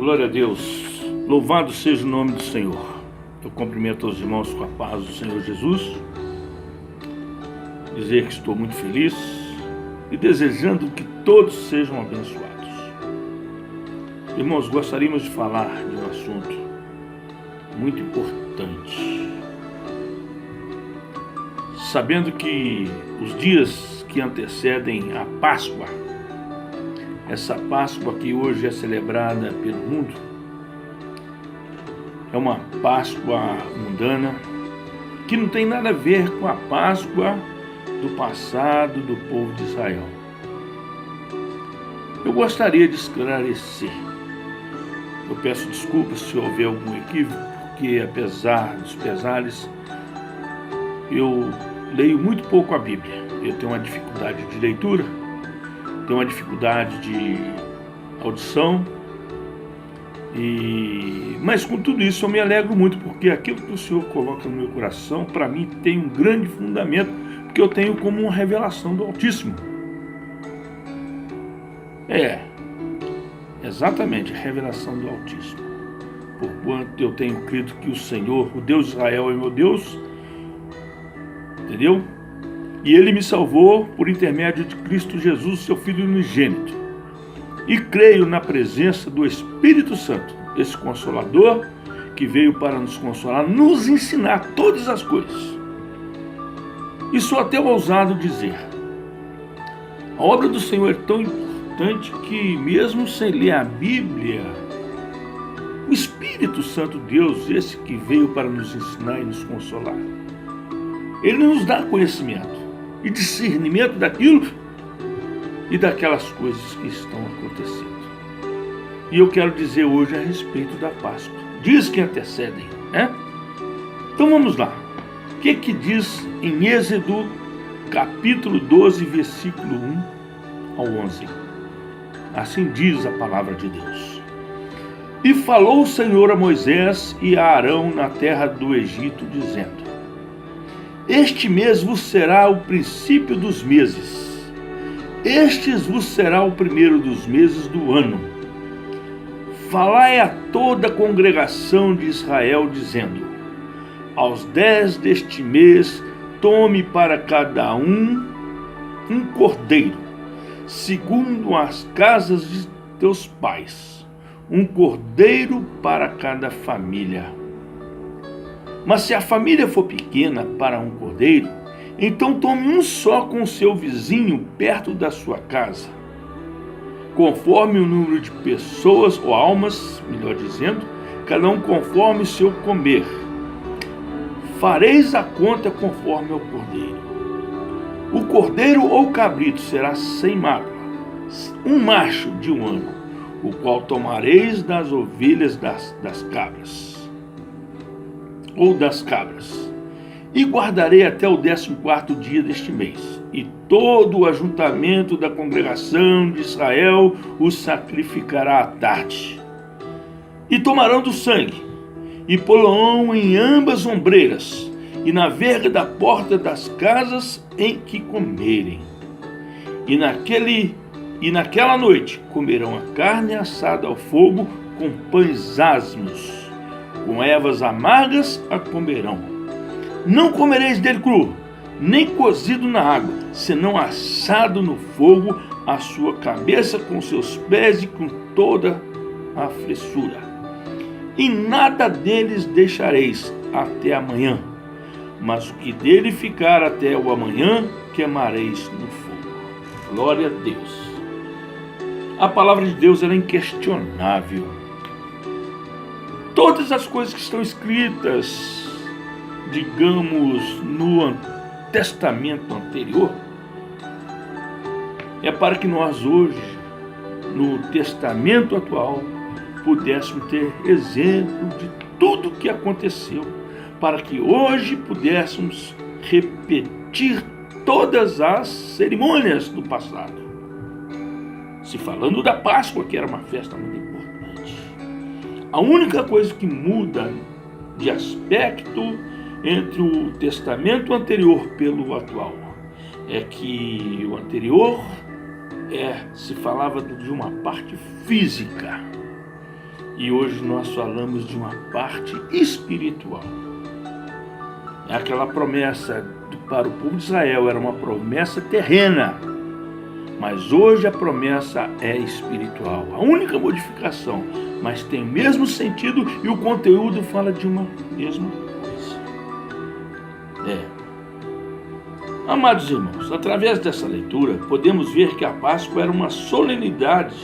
Glória a Deus, louvado seja o nome do Senhor. Eu cumprimento os irmãos com a paz do Senhor Jesus. Dizer que estou muito feliz e desejando que todos sejam abençoados. Irmãos, gostaríamos de falar de um assunto muito importante. Sabendo que os dias que antecedem a Páscoa, essa Páscoa que hoje é celebrada pelo mundo, é uma Páscoa mundana que não tem nada a ver com a Páscoa do passado do povo de Israel. Eu gostaria de esclarecer. Eu peço desculpas se houver algum equívoco, porque apesar dos pesares, eu leio muito pouco a Bíblia. Eu tenho uma dificuldade de leitura, tenho uma dificuldade de audição, mas com tudo isso eu me alegro muito, porque aquilo que o Senhor coloca no meu coração, para mim tem um grande fundamento, porque eu tenho como uma revelação do Altíssimo. Exatamente, a revelação do Altíssimo. Porquanto eu tenho crido que o Senhor, o Deus de Israel, é meu Deus, entendeu? E Ele me salvou por intermédio de Cristo Jesus, seu Filho unigênito. E creio na presença do Espírito Santo, esse Consolador, que veio para nos consolar, nos ensinar todas as coisas. E sou até ousado dizer, a obra do Senhor é tão importante que, mesmo sem ler a Bíblia, o Espírito Santo, Deus, esse que veio para nos ensinar e nos consolar, Ele nos dá conhecimento e discernimento daquilo e daquelas coisas que estão acontecendo. E eu quero dizer hoje a respeito da Páscoa. Diz que antecedem, né? Então vamos lá. O que diz em Êxodo, capítulo 12, versículo 1 ao 11? Assim diz a palavra de Deus. E falou o Senhor a Moisés e a Arão na terra do Egito, dizendo: Este mês vos será o princípio dos meses. Estes vos será o primeiro dos meses do ano. Falai a toda a congregação de Israel, dizendo: Aos 10 deste mês, tome para cada um cordeiro, segundo as casas de teus pais, um cordeiro para cada família. Mas se a família for pequena para um cordeiro, então tome um só com seu vizinho perto da sua casa, conforme o número de pessoas ou almas, melhor dizendo, cada um conforme o seu comer. Fareis a conta conforme ao cordeiro. O cordeiro ou cabrito será sem mácula, um macho de um ano, o qual tomareis das ovelhas das cabras, e guardarei até o 14º dia deste mês, e todo o ajuntamento da congregação de Israel o sacrificará à tarde. E tomarão do sangue, e pô-lo-ão em ambas ombreiras, e na verga da porta das casas em que comerem. E naquela noite comerão a carne assada ao fogo com pães asmos, com ervas amargas a comerão. Não comereis dele cru, nem cozido na água, senão assado no fogo, a sua cabeça com seus pés e com toda a fressura. E nada deles deixareis até amanhã, mas o que dele ficar até o amanhã, queimareis no fogo. Glória a Deus. A palavra de Deus é inquestionável. Todas as coisas que estão escritas, digamos, no testamento anterior, é para que nós hoje, no testamento atual, pudéssemos ter exemplo de tudo o que aconteceu, para que hoje pudéssemos repetir todas as cerimônias do passado. Se falando da Páscoa, que era uma festa muito importante, a única coisa que muda de aspecto entre o testamento anterior pelo atual é que o anterior se falava de uma parte física, E hoje nós falamos de uma parte espiritual. Aquela promessa para o povo de Israel era uma promessa terrena, mas hoje a promessa é espiritual. A única modificação, mas tem o mesmo sentido e o conteúdo fala de uma mesma coisa. Amados irmãos, através dessa leitura podemos ver que a Páscoa era uma solenidade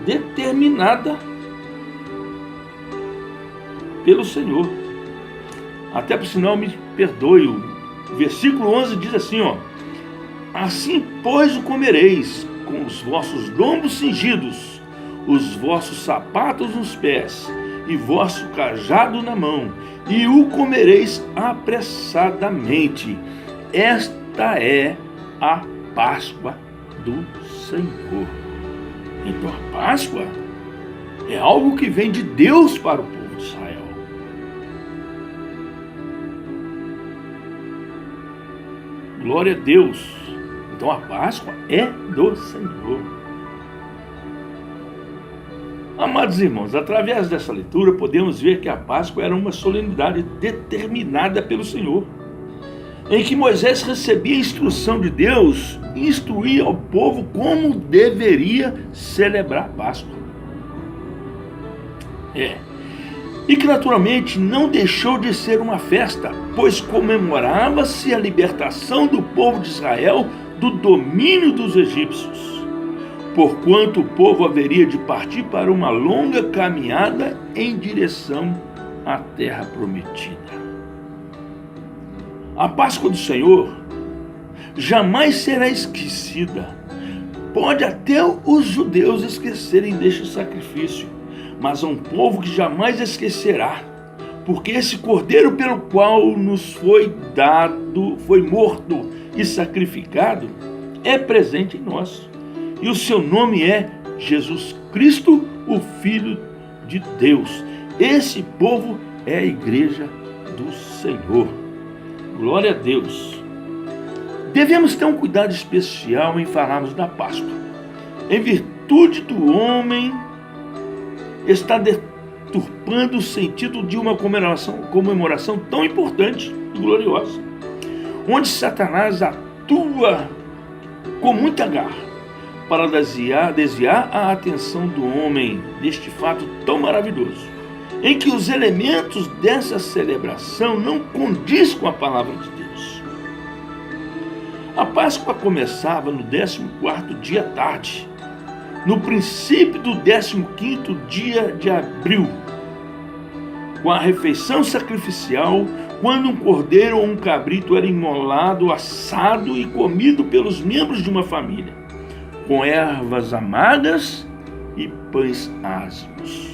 determinada pelo Senhor. Até por sinal, me perdoe, o versículo 11 diz assim, assim, pois, o comereis, com os vossos lombos cingidos, os vossos sapatos nos pés, e vosso cajado na mão, e o comereis apressadamente. Esta é a Páscoa do Senhor. Então a Páscoa é algo que vem de Deus para o povo de Israel. Glória a Deus. Então a Páscoa é do Senhor. Amados irmãos, através dessa leitura podemos ver que a Páscoa era uma solenidade determinada pelo Senhor, em que Moisés recebia a instrução de Deus e instruía ao povo como deveria celebrar a Páscoa. E que naturalmente não deixou de ser uma festa, pois comemorava-se a libertação do povo de Israel do domínio dos egípcios, porquanto o povo haveria de partir para uma longa caminhada em direção à terra prometida. A Páscoa do Senhor jamais será esquecida. Pode até os judeus esquecerem deste sacrifício, mas há um povo que jamais esquecerá, porque esse cordeiro pelo qual nos foi morto e sacrificado, é presente em nós. E o seu nome é Jesus Cristo, o Filho de Deus. Esse povo é a igreja do Senhor. Glória a Deus. Devemos ter um cuidado especial em falarmos da Páscoa, em virtude do homem está deturpando o sentido de uma comemoração tão importante e gloriosa, onde Satanás atua com muita garra para desviar a atenção do homem deste fato tão maravilhoso, em que os elementos dessa celebração não condiz com a palavra de Deus. A Páscoa começava no 14º dia à tarde, no princípio do 15º dia de abril, com a refeição sacrificial, quando um cordeiro ou um cabrito era imolado, assado e comido pelos membros de uma família, com ervas amargas e pães ázimos.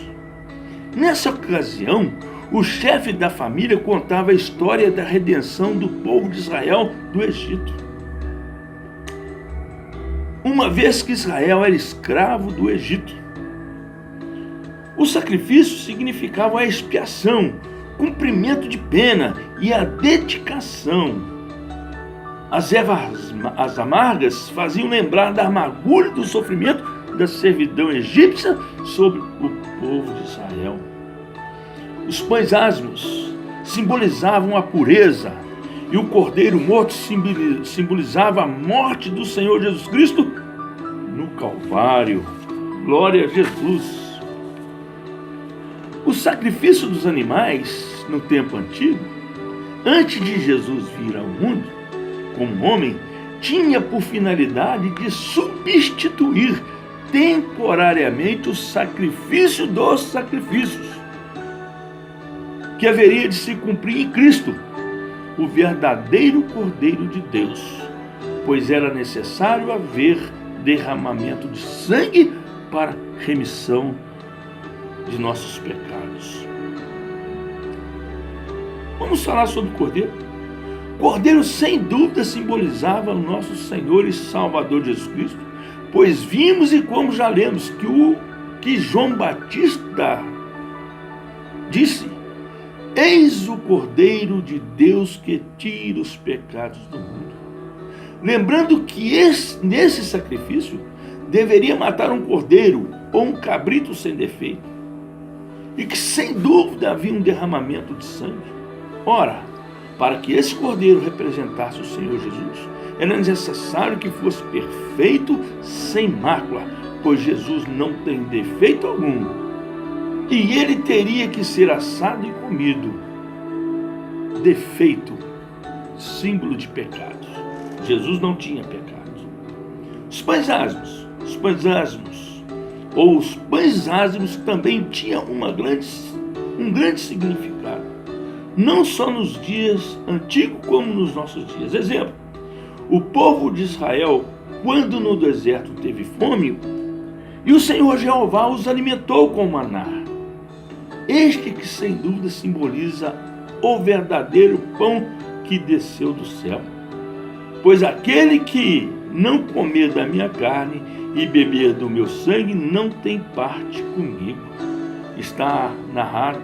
Nessa ocasião, o chefe da família contava a história da redenção do povo de Israel do Egito. Uma vez que Israel era escravo do Egito, o sacrifício significava a expiação, cumprimento de pena e a dedicação. As ervas amargas faziam lembrar da amargura e do sofrimento da servidão egípcia sobre o povo de Israel. Os pães ázimos simbolizavam a pureza e o cordeiro morto simbolizava a morte do Senhor Jesus Cristo no Calvário. Glória a Jesus! O sacrifício dos animais no tempo antigo, antes de Jesus vir ao mundo como homem, tinha por finalidade de substituir temporariamente o sacrifício dos sacrifícios, que haveria de se cumprir em Cristo, o verdadeiro Cordeiro de Deus, pois era necessário haver derramamento de sangue para remissão de nossos pecados. Vamos falar sobre o Cordeiro. Cordeiro, sem dúvida, simbolizava o nosso Senhor e Salvador Jesus Cristo, pois vimos e como já lemos que João Batista disse: eis o Cordeiro de Deus que tira os pecados do mundo. Lembrando que nesse sacrifício deveria matar um cordeiro ou um cabrito sem defeito, e que sem dúvida havia um derramamento de sangue. Ora, para que esse cordeiro representasse o Senhor Jesus, era necessário que fosse perfeito, sem mácula, pois Jesus não tem defeito algum, e ele teria que ser assado e comido. Defeito, símbolo de pecados. Jesus não tinha pecados. Os pães asmos, ou os pães ázimos também tinham um grande significado, não só nos dias antigos como nos nossos dias. Exemplo, o povo de Israel, quando no deserto teve fome, e o Senhor Jeová os alimentou com maná. Este que sem dúvida simboliza o verdadeiro pão que desceu do céu. Pois aquele que não comer da minha carne e beber do meu sangue não tem parte comigo. Está narrado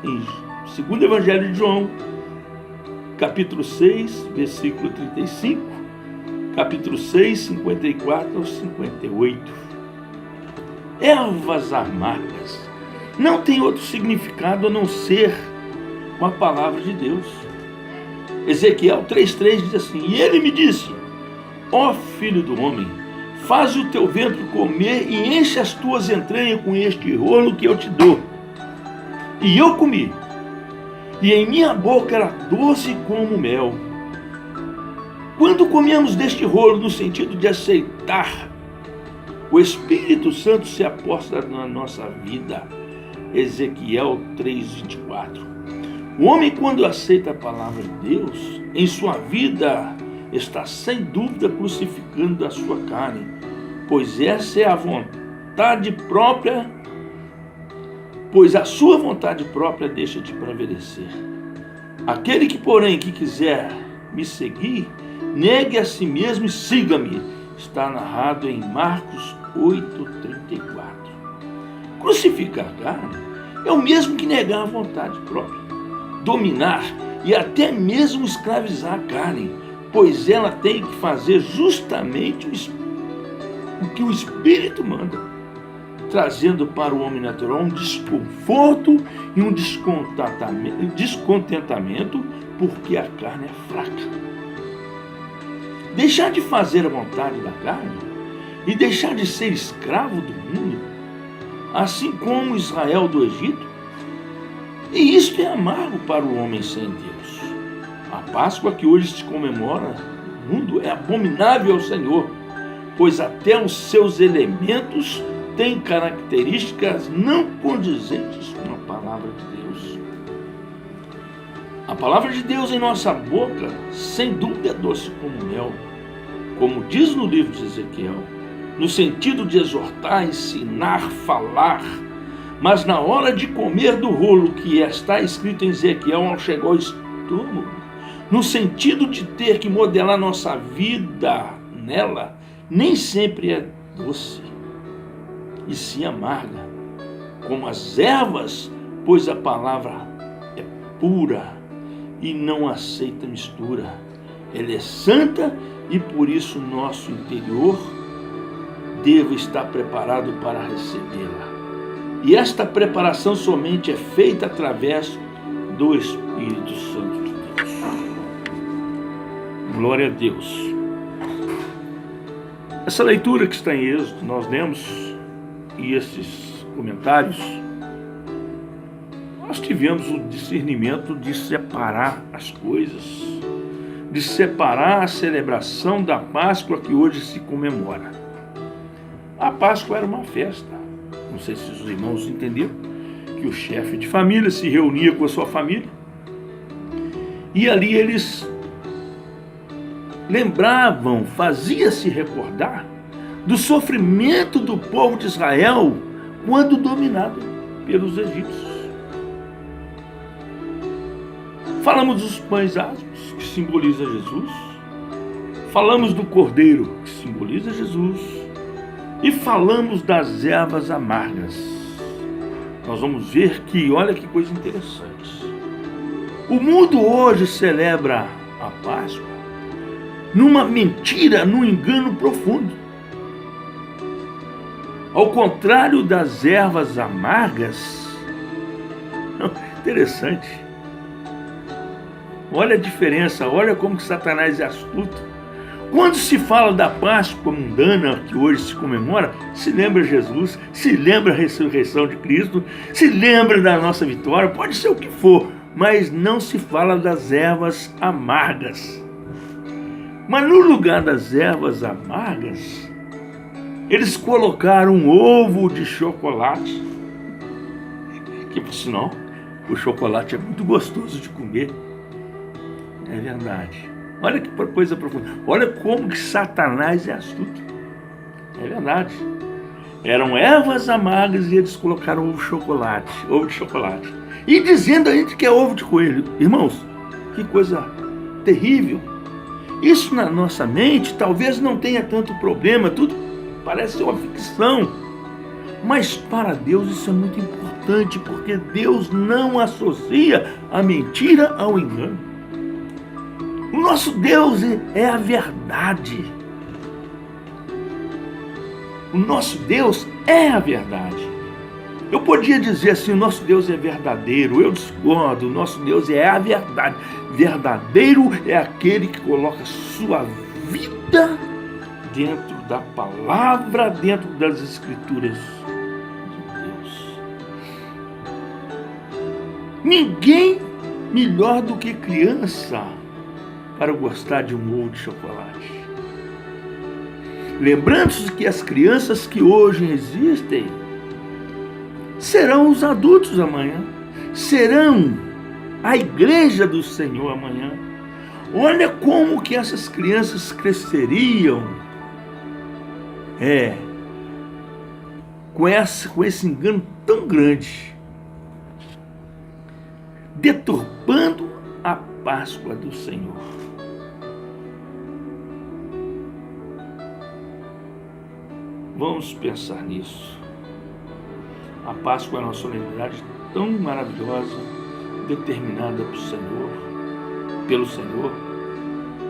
em 2º Evangelho de João, capítulo 6, versículo 35, capítulo 6, 54 ao 58. Ervas amargas não tem outro significado a não ser com a palavra de Deus. Ezequiel 3,3 diz assim: e ele me disse: ó filho do homem, faz o teu ventre comer e enche as tuas entranhas com este rolo que eu te dou. E eu comi, e em minha boca era doce como mel. Quando comemos deste rolo, no sentido de aceitar, o Espírito Santo se aposta na nossa vida. Ezequiel 3,24. O homem, quando aceita a palavra de Deus em sua vida, está sem dúvida crucificando a sua carne, pois essa é a vontade própria, pois a sua vontade própria deixa de prevalecer. Aquele que, porém, que quiser me seguir, negue a si mesmo e siga-me. Está narrado em Marcos 8,34. Crucificar a carne é o mesmo que negar a vontade própria, dominar e até mesmo escravizar a carne, pois ela tem que fazer justamente o que o Espírito manda, trazendo para o homem natural um desconforto e um descontentamento, porque a carne é fraca. Deixar de fazer a vontade da carne e deixar de ser escravo do mundo, assim como Israel do Egito, e isto é amargo para o homem sem Deus. A Páscoa que hoje se comemora no mundo é abominável ao Senhor, pois até os seus elementos têm características não condizentes com a palavra de Deus. A palavra de Deus em nossa boca, sem dúvida, é doce como mel, como diz no livro de Ezequiel, no sentido de exortar, ensinar, falar. Mas na hora de comer do rolo que está escrito em Ezequiel, ao chegar ao estômago, no sentido de ter que modelar nossa vida nela, nem sempre é doce, e sim amarga, como as ervas, pois a palavra é pura e não aceita mistura. Ela é santa e por isso nosso interior deve estar preparado para recebê-la. E esta preparação somente é feita através do Espírito Santo de Deus. Glória a Deus. Essa leitura que está em Êxodo, nós lemos, e esses comentários, nós tivemos o discernimento de separar as coisas, de separar a celebração da Páscoa que hoje se comemora. A Páscoa era uma festa. Não sei se os irmãos entenderam que o chefe de família se reunia com a sua família e ali eles lembravam, fazia-se recordar do sofrimento do povo de Israel quando dominado pelos egípcios. Falamos dos pães asmos, que simboliza Jesus. Falamos do cordeiro, que simboliza Jesus. E falamos das ervas amargas. Nós vamos ver que, olha que coisa interessante. O mundo hoje celebra a Páscoa numa mentira, num engano profundo. Ao contrário das ervas amargas. Interessante. Olha a diferença, olha como que Satanás é astuto. Quando se fala da Páscoa mundana que hoje se comemora, se lembra Jesus, se lembra a ressurreição de Cristo, se lembra da nossa vitória, pode ser o que for, mas não se fala das ervas amargas. Mas no lugar das ervas amargas, eles colocaram um ovo de chocolate, que por sinal, o chocolate é muito gostoso de comer. É verdade. Olha que coisa profunda. Olha como que Satanás é astuto. É verdade. Eram ervas amargas e eles colocaram ovo de chocolate. E dizendo a gente que é ovo de coelho. Irmãos, que coisa terrível. Isso na nossa mente talvez não tenha tanto problema, tudo parece ser uma ficção. Mas para Deus isso é muito importante, porque Deus não associa a mentira ao engano. O nosso Deus é a verdade. O nosso Deus é a verdade. Eu podia dizer assim, o nosso Deus é verdadeiro. Eu discordo, o nosso Deus é a verdade. Verdadeiro é aquele que coloca sua vida dentro da palavra, dentro das escrituras de Deus. Ninguém melhor do que criança para gostar de um ovo de chocolate. Lembrando-se que as crianças que hoje existem serão os adultos amanhã, serão a igreja do Senhor amanhã. Olha como que essas crianças cresceriam com esse engano tão grande, deturpando a Páscoa do Senhor. Vamos pensar nisso. A Páscoa é uma solenidade tão maravilhosa, determinada pelo Senhor.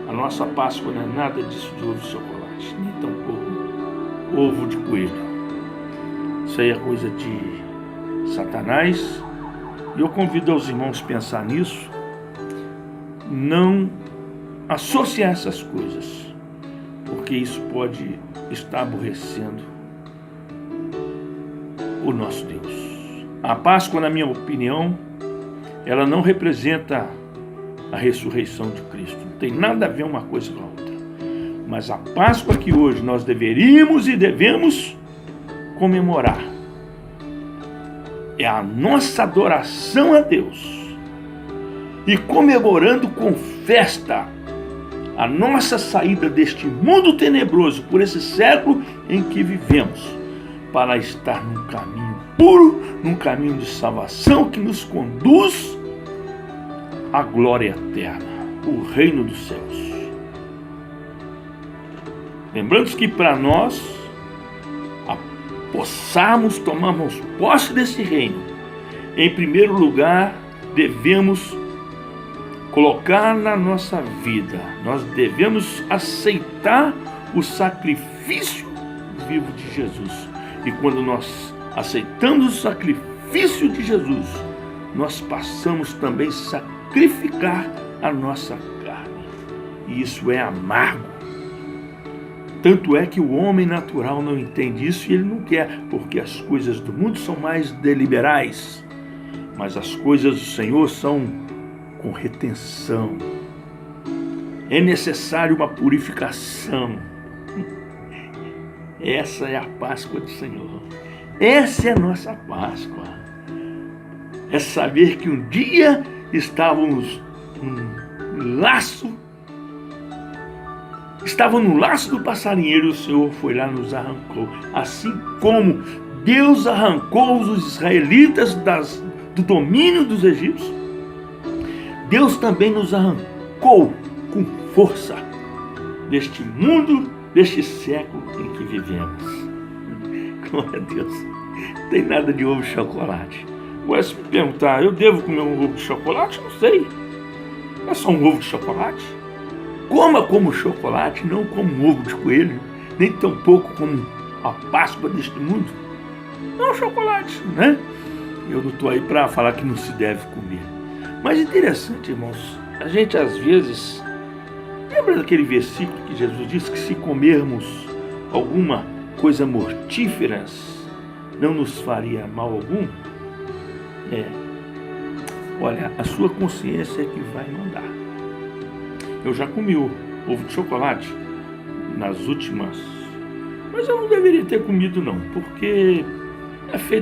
A nossa Páscoa não é nada disso de ovo de chocolate, nem tampouco ovo de coelho. Isso aí é coisa de Satanás. E eu convido os irmãos a pensar nisso. Não associar essas coisas, porque isso pode estar aborrecendo o nosso Deus. A Páscoa, na minha opinião, ela não representa a ressurreição de Cristo. Não tem nada a ver uma coisa com a outra. Mas a Páscoa que hoje nós deveríamos e devemos comemorar é a nossa adoração a Deus. E comemorando com festa a nossa saída deste mundo tenebroso, por esse século em que vivemos, para estar num caminho puro, num caminho de salvação que nos conduz à glória eterna, o reino dos céus. Lembrando que para nós possamos tomarmos posse desse reino, em primeiro lugar devemos colocar na nossa vida, nós devemos aceitar o sacrifício vivo de Jesus. E quando nós aceitamos o sacrifício de Jesus, nós passamos também a sacrificar a nossa carne. E isso é amargo. Tanto é que o homem natural não entende isso e ele não quer, porque as coisas do mundo são mais deliberais, mas as coisas do Senhor são com retenção. É necessário uma purificação. Essa é a Páscoa do Senhor. Essa é a nossa Páscoa. É saber que um dia estávamos no laço do passarinheiro e o Senhor foi lá e nos arrancou. Assim como Deus arrancou os israelitas do domínio dos egípcios, Deus também nos arrancou com força deste mundo, deste século em que vivemos. Glória a Deus. Não tem nada de ovo de chocolate. Agora, se me perguntar, eu devo comer um ovo de chocolate? Não sei. É só um ovo de chocolate? Coma como chocolate, não como um ovo de coelho, nem tampouco como a Páscoa deste mundo? Não, chocolate, né? Eu não estou aí para falar que não se deve comer. Mas interessante, irmãos, a gente às vezes... Lembra daquele versículo que Jesus disse que se comermos alguma coisa mortífera, não nos faria mal algum? Olha, a sua consciência é que vai mandar. Eu já comi o ovo de chocolate nas últimas, mas eu não deveria ter comido não, porque é feito